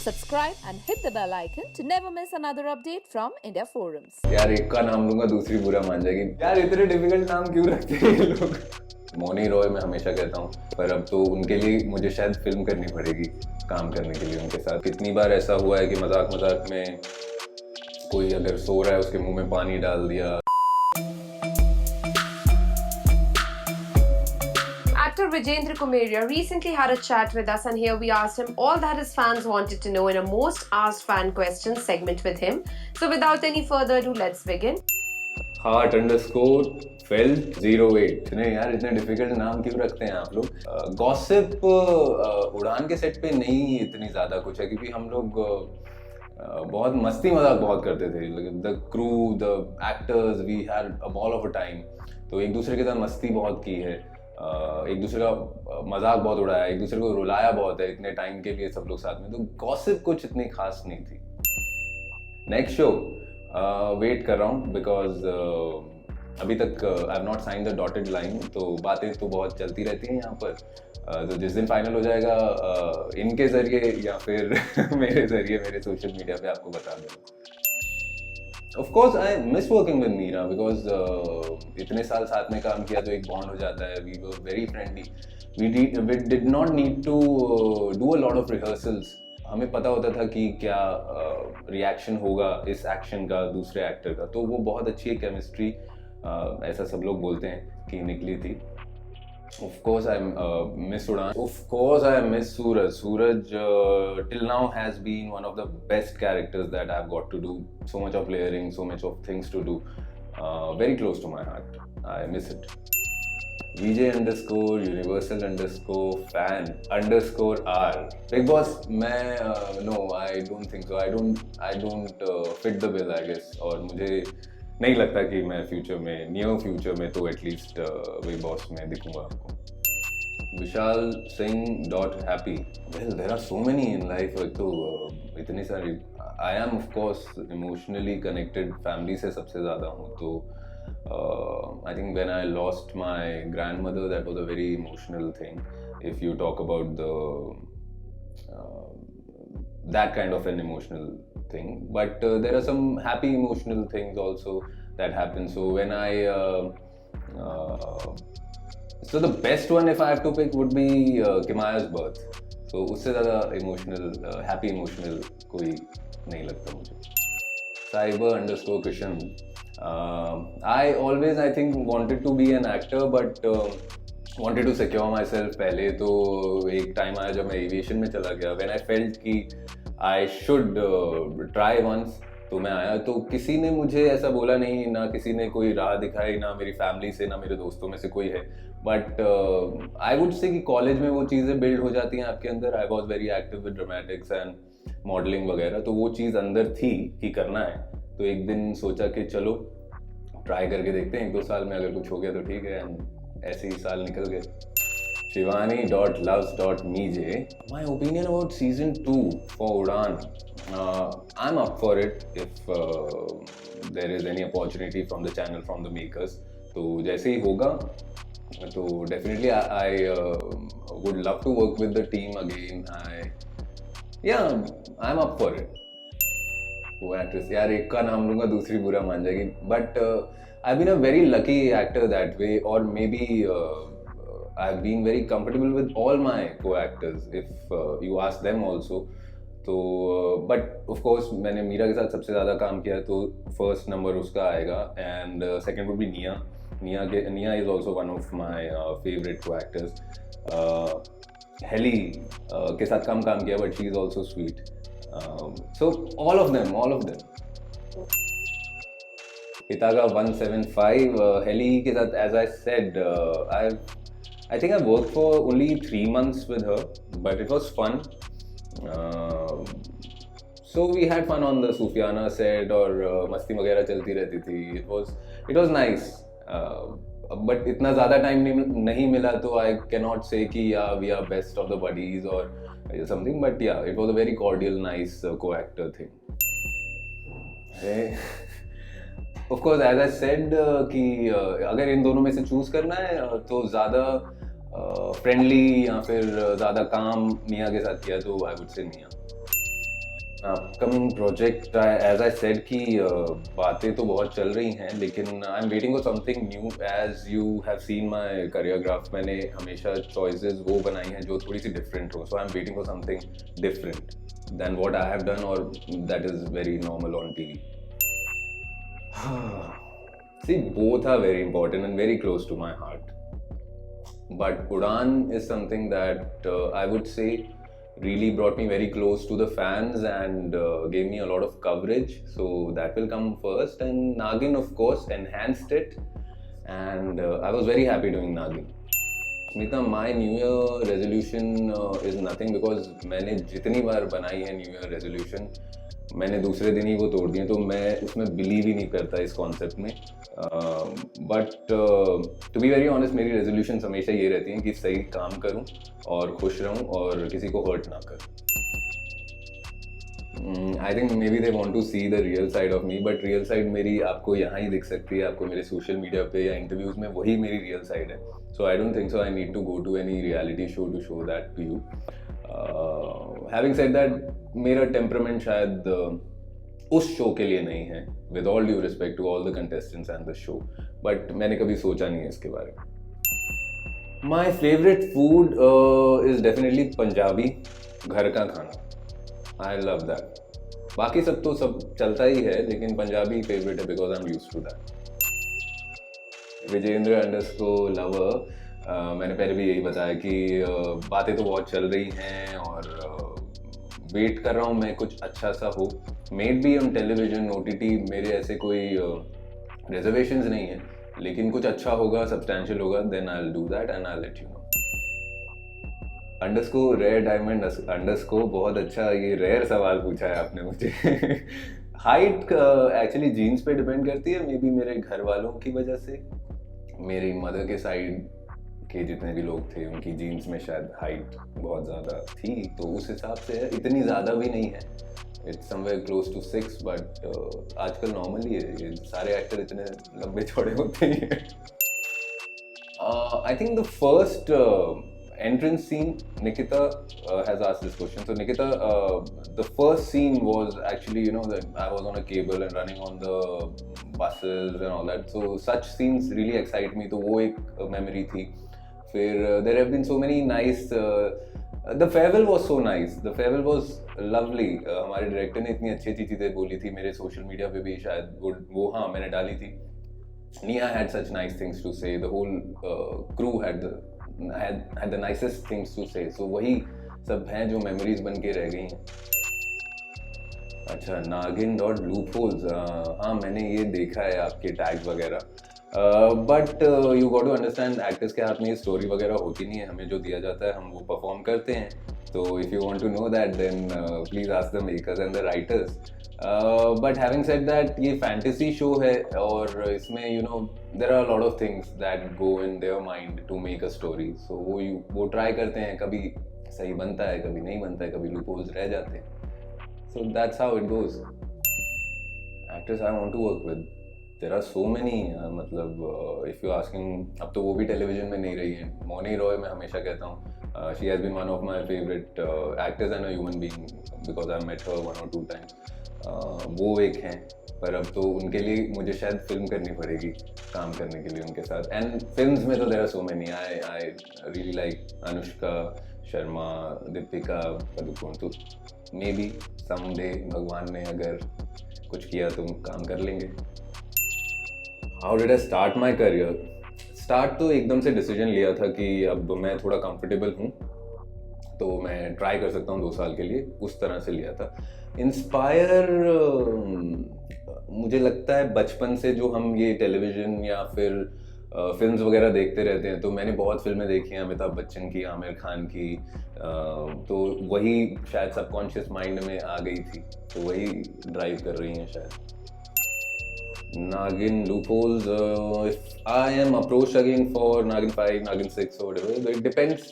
subscribe and hit the bell icon to never miss another update from India Forums. यार एक का नाम लूंगा दूसरी बुरा मान जाएगी। यार इतने डिफिकल्ट नाम क्यों रखते हैं ये लोग। मोनी रॉय मैं हमेशा कहता हूँ, पर अब तो उनके लिए मुझे शायद फिल्म करनी पड़ेगी काम करने के लिए उनके साथ। कितनी बार ऐसा हुआ है कि मजाक मजाक में कोई अगर सो रहा है उसके मुंह में पानी डाल दिया। Actor Vijendra Kumeria recently had a chat with us, and here we asked him all that his fans wanted to know in a most asked fan questions segment with him. So without any further ado, let's begin. Heart_felt08। नहीं यार इतने difficult नाम क्यों रखते हैं आप लोग। Gossip उड़ान के सेट पे नहीं इतनी ज़्यादा कुछ है, क्योंकि हम लोग बहुत मस्ती मजाक बहुत करते थे। The crew, the actors, we had a ball of a time. तो एक दूसरे के साथ मस्ती बहुत की है, एक दूसरे का मजाक बहुत उड़ाया, एक दूसरे को रुलाया बहुत है इतने टाइम के लिए सब लोग साथ में। तो गॉसिप कुछ इतनी खास नहीं थी। नेक्स्ट शो वेट कर रहा हूँ, बिकॉज अभी तक I have not sign the dotted line. तो बातें तो बहुत चलती रहती हैं यहाँ पर। तो जिस दिन फाइनल हो जाएगा इनके जरिए या फिर मेरे जरिए मेरे सोशल मीडिया पे आपको बता दूँगा। Of course, I miss working with Meera because इतने साल साथ में काम किया तो एक बॉन्ड हो जाता है। We were very friendly. We did not need to do a lot of rehearsals. हमें पता होता था कि क्या रिएक्शन होगा इस एक्शन का दूसरे एक्टर का। तो वो बहुत अच्छी केमिस्ट्री ऐसा सब लोग बोलते हैं कि निकली थी। Of course, I miss Udaan. Of course, I miss Suraj. Suraj till now has been one of the best characters that I've got to do. So much of layering, so much of things to do. Very close to my heart. I miss it. VJ_Universal_fan_R. Big Boss, no, I don't think so. I don't fit the bill, I guess. और मुझे नहीं लगता कि मैं future में, near future में तो at least big boss में दिखूंगा आपको। Vishal Singh .happy। Well there are so many in life. तो इतनी सारी। I am of course emotionally connected family से सबसे ज़्यादा हूँ। तो I think when I lost my grandmother that was a very emotional thing. If you talk about the that kind of an emotional thing, but there are some happy emotional things also that happen. So when so the best one if I have to pick would be Kimaya's birth. So उससे ज़्यादा emotional, happy emotional कोई नहीं लगता मुझे। Cyber_Kishan। I always I think wanted to be an actor, but wanted to secure myself पहले। तो एक time आया जब मैं एविएशन में चला गया, when I felt कि I should try once, तो मैं आया। तो किसी ने मुझे ऐसा बोला नहीं, ना किसी ने कोई राह दिखाई, ना मेरी फैमिली से, ना मेरे दोस्तों में से कोई है। बट आई वुड से कि कॉलेज में वो चीज़ें बिल्ड हो जाती हैं आपके अंदर। I was very active with dramatics and modelling वगैरह, तो वो चीज़ अंदर थी कि करना है। तो एक दिन सोचा कि चलो ट्राई करके देखते हैं, 1-2 साल में अगर कुछ हो गया तो ठीक है। एंड ऐसे ही साल निकल गए। Shivani.loves.mej. My opinion about season 2 for Udaan. I'm up for it if there is any opportunity from the channel, from the makers. तो जैसे ही होगा तो definitely I would love to work with the team again. I'm up for it. वो actress यार एक का नाम लूंगा दूसरी बुरा मान जाएगी। But I've been a very lucky actor that way, or maybe I've been very comfortable with all my co-actors if you ask them also. तो but of course मैंने मीरा के साथ सबसे ज़्यादा काम किया, तो फर्स्ट नंबर उसका आएगा। And second would be Nia. Nia is also one of my favourite co-actors. Helly के साथ काम किया, but she is also sweet. So all of them. हितागा 175। हेली के साथ as I said I think I worked for only 3 months with her, but it was fun. So we had fun on the Sufiana set, और मस्ती वगैरह चलती रहती थी। It was nice. But इतना ज़्यादा टाइम नहीं मिला, तो I cannot say कि we are best of the buddies or something. But yeah, it was a very cordial, nice co-actor thing. Of course, as I said कि अगर इन दोनों में से चूज करना है तो ज़्यादा फ्रेंडली या फिर ज़्यादा काम निया के साथ किया, तो आई would say Nia. Upcoming project as I said कि बातें तो बहुत चल रही हैं, लेकिन I am waiting for something new. As you have seen my career graph, मैंने हमेशा चॉइसेस वो बनाई हैं जो थोड़ी सी डिफरेंट हो। So I am waiting for something different than what I have done, और that is very normal on TV. See, both are very important and very close to my heart. But Udaan is something that I would say really brought me very close to the fans and gave me a lot of coverage. So that will come first. And Nagin, of course, enhanced it. And I was very happy doing Nagin. Smita, my New Year resolution is nothing because मैंने जितनी बार बनाई है New Year resolution, मैंने दूसरे दिन ही वो तोड़ दिए, तो मैं उसमें बिलीव ही नहीं करता इस कॉन्सेप्ट में। But to be very honest, मेरी रेजोल्यूशन हमेशा ये रहती हैं कि सही काम करूं और खुश रहूं और किसी को हर्ट ना करूं। I think maybe they want to see the real side of me, but real side मेरी आपको यहाँ ही दिख सकती है, आपको मेरे सोशल मीडिया पे या इंटरव्यूज में वही मेरी रियल साइड है। So I don't think so I need to go to any reality show to show that to you. Having said that, मेरा टेम्परामेंट शायद उस शो के लिए नहीं है, with all due respect to all the contestants and the show, but मैंने कभी सोचा नहीं है इसके बारे में। My favourite food is definitely Punjabi, घर का खाना। I love that. बाकी सब तो सब चलता ही है, लेकिन पंजाबी फेवरेट है because I am used to that. Vijender underscore lover, मैंने पहले भी यही बताया कि बातें तो बहुत चल रही हैं और वेट कर रहा हूँ मैं कुछ अच्छा सा हो, made be on television, OTT। मेरे ऐसे कोई रिजर्वेशंस नहीं है, लेकिन कुछ अच्छा होगा, सब्सटैंशियल होगा, then I will do that and I will let you know. Underscore rare diamond underscore, बहुत अच्छा ये रेयर सवाल पूछा है आपने मुझे। हाइट एक्चुअली जीन्स पे डिपेंड करती है, मे बी मेरे घर वालों की वजह से। मेरी मदर के साइड के जितने भी लोग थे उनकी जीन्स में शायद हाइट बहुत ज़्यादा थी, तो उस हिसाब से इतनी ज़्यादा भी नहीं है। It's somewhere close to 6, but आजकल नॉर्मली है, ये सारे एक्टर इतने लंबे चौड़े होते हैं। I think the first entrance scene, Nikita has asked this question. So Nikita, the first scene was actually, you know, that I was on a cable and running on the buses and all that. So such scenes really excite me. तो वो एक memory थी. फिर there have been so many nice. The farewell was so nice. The farewell was lovely. हमारे director ने इतनी अच्छी चीज़ें बोली थी, मेरे सोशल मीडिया पे भी शायद वो हाँ मैंने डाली थी। Nia had such nice things to say. The whole crew had the nicest things to say. So वही सब हैं जो memories बन के रह गई हैं। अच्छा, nagin.loopholes, हाँ मैंने ये देखा है आपके टैग्स वगैरह, but you got to understand, actors के हाथ में ये स्टोरी वगैरह होती नहीं है, हमें जो दिया जाता है हम वो परफॉर्म करते हैं। तो if you want to know that then please ask the makers and the writers. But having said that, ये फैंटेसी शो है और इसमें you know there are lot of things that go in their mind to make a story. So वो try करते हैं, कभी सही बनता है, कभी नहीं बनता है, कभी लूपहोल्स रह जाते हैं। So that's how it goes. Actors I want to work with, there are so many, मतलब इफ़ यू आस्किंग, अब तो वो भी टेलीविजन में नहीं रही है। मोनी रॉय, मैं हमेशा कहता हूँ, she has been one of my favourite actors and a human being because I met her 1 or 2 times। वो एक हैं, पर अब तो उनके लिए मुझे शायद फिल्म करनी पड़ेगी काम करने के लिए उनके साथ। एंड फिल्म्स में तो there are so many. I really like Anushka Sharma, Deepika Padukone. तो मे बी समडे भगवान ने अगर कुछ किया तो काम कर लेंगे। How did I start my career? Start तो एकदम से डिसीजन लिया था कि अब मैं थोड़ा कंफर्टेबल हूँ तो मैं ट्राई कर सकता हूँ 2 साल के लिए, उस तरह से लिया था। इंस्पायर मुझे लगता है बचपन से जो हम ये टेलीविज़न या फिर फिल्म्स वगैरह देखते रहते हैं, तो मैंने बहुत फिल्में देखी हैं, अमिताभ बच्चन की, आमिर खान की, तो वही शायद सबकॉन्शियस माइंड में आ गई थी, तो वही ड्राइव कर रही हैं शायद। Nagin loopholes, if I am approached again for Nagin 5, Nagin 6 or whatever, it depends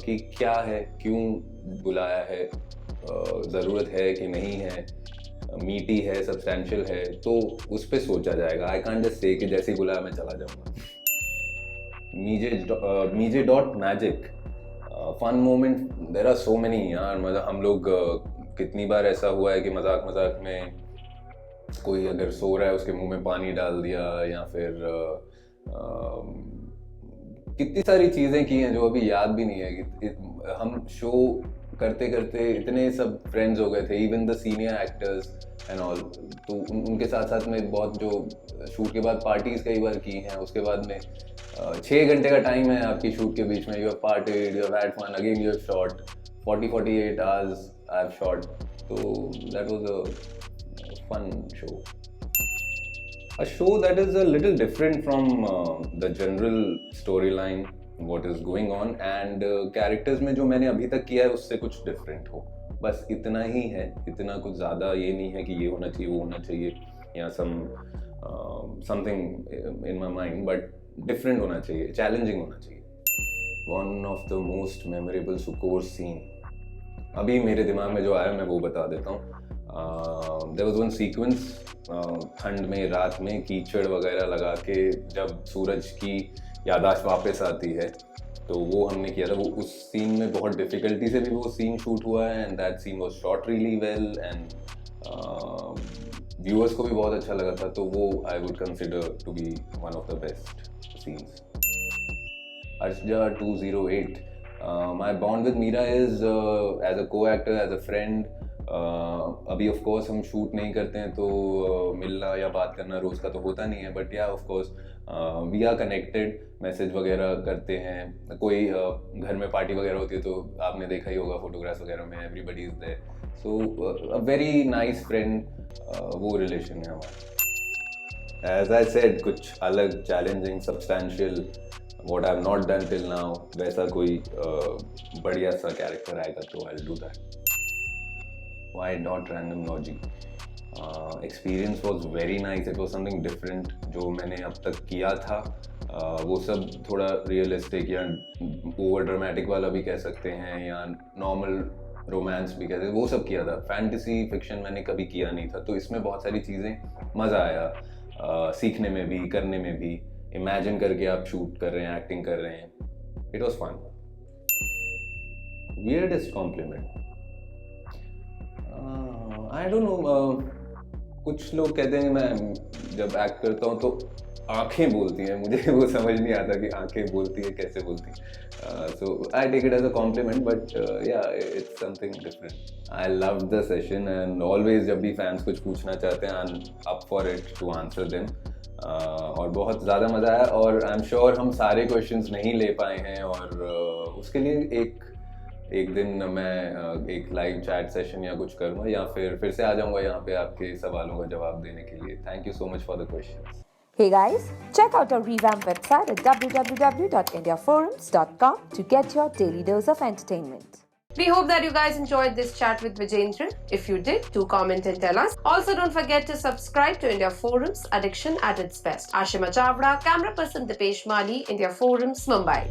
कि क्या है, क्यों बुलाया है, ज़रूरत है कि नहीं है, मीटी है, सब्सटैंशियल है, तो उस पर सोचा जाएगा। आई कांट जस्ट से कि जैसे ही बुलाया मैं चला जाऊँगा। Meejay.magic, fun moment, there are so many यार। मतलब हम लोग कितनी बार ऐसा हुआ है कि मजाक मजाक में कोई अगर सो रहा है उसके मुंह में पानी डाल दिया, या फिर कितनी सारी चीज़ें की हैं जो अभी याद भी नहीं है कि हम शो करते करते इतने सब फ्रेंड्स हो गए थे, even the senior actors and all, तो उनके साथ साथ में बहुत जो शूट के बाद पार्टीज कई बार की हैं, उसके बाद में 6 घंटे का टाइम है आपकी शूट के बीच में, you have partied, you have had fun, again you have shot 48 hours I have shot, तो that was a fun show. A show that is a little different from the general storyline, what is going on, and characters में जो मैंने अभी तक किया है उससे कुछ different हो, बस इतना ही है, इतना कुछ ज़्यादा ये नहीं है कि ये होना चाहिए वो होना चाहिए या something in my mind, but different होना चाहिए, challenging होना चाहिए. One of the most memorable Sukor scene अभी मेरे दिमाग में जो आया मैं वो बता देता हूँ. There was one sequence, ठंड में रात में कीचड़ वगैरह लगा के जब सूरज की याददाश्त वापस आती है, तो वो हमने किया था. वो उस सीन में बहुत डिफिकल्टी से भी वो सीन शूट हुआ है, and that scene was shot really well, and viewers को भी बहुत अच्छा लगा था. तो वो I would consider to be one of the best scenes. Arshja 208. My bond with Meera is as a co-actor, as a friend. अभी of course हम शूट नहीं करते हैं तो मिलना या बात करना रोज़ का तो होता नहीं है, but yeah of course we are connected, message वगैरह करते हैं. कोई घर में पार्टी वगैरह होती है तो आपने देखा ही होगा फोटोग्राफ्स वगैरह में, everybody is there. So a very nice friend, वो रिलेशन है हमारा. एज आई सेड, कुछ अलग, challenging, substantial, what I have not done till now, वैसा कोई बढ़िया सा कैरेक्टर आएगा तो I'll do that. Why not random logic? Experience was very nice. It was something different जो मैंने अब तक किया था. वो सब थोड़ा रियलिस्टिक या ओवर ड्रामेटिक वाला भी कह सकते हैं, या नॉर्मल रोमांस भी कहते हैं, वो सब किया था. फैंटेसी फिक्शन मैंने कभी किया नहीं था, तो इसमें बहुत सारी चीज़ें मज़ा आया, सीखने में भी, करने में भी. इमेजिन करके आप शूट कर रहे हैं, एक्टिंग कर रहे हैं. It was fun. Weirdest compliment, I don't know. कुछ लोग कहते हैं मैं जब एक्ट करता हूँ तो आंखें बोलती हैं, मुझे वो समझ नहीं आता कि आंखें बोलती है कैसे बोलती हैं. So I take it as a compliment, but yeah it's something different. I love the session, and always जब भी फैंस कुछ पूछना चाहते हैं, I am up for it to answer them. और बहुत ज़्यादा मज़ा आया, और आई एम श्योर हम सारे क्वेश्चंस नहीं ले पाए हैं, और उसके लिए एक दिन मैं एक लाइव चैट सेशन या कुछ करूँगा, या फिर से आ जाऊँगा यहाँ पे आपके सवालों का जवाब देने के लिए. Thank you so much for the questions. Hey guys, check out our revamped website at www.indiaforums.com to get your daily dose of entertainment. We hope that you guys enjoyed this chat with Vijendra. If you did, do comment and tell us. Also, don't forget to subscribe to India Forums, Addiction at its best. Ashima Chavda, camera person Dipesh Mali, India Forums, Mumbai.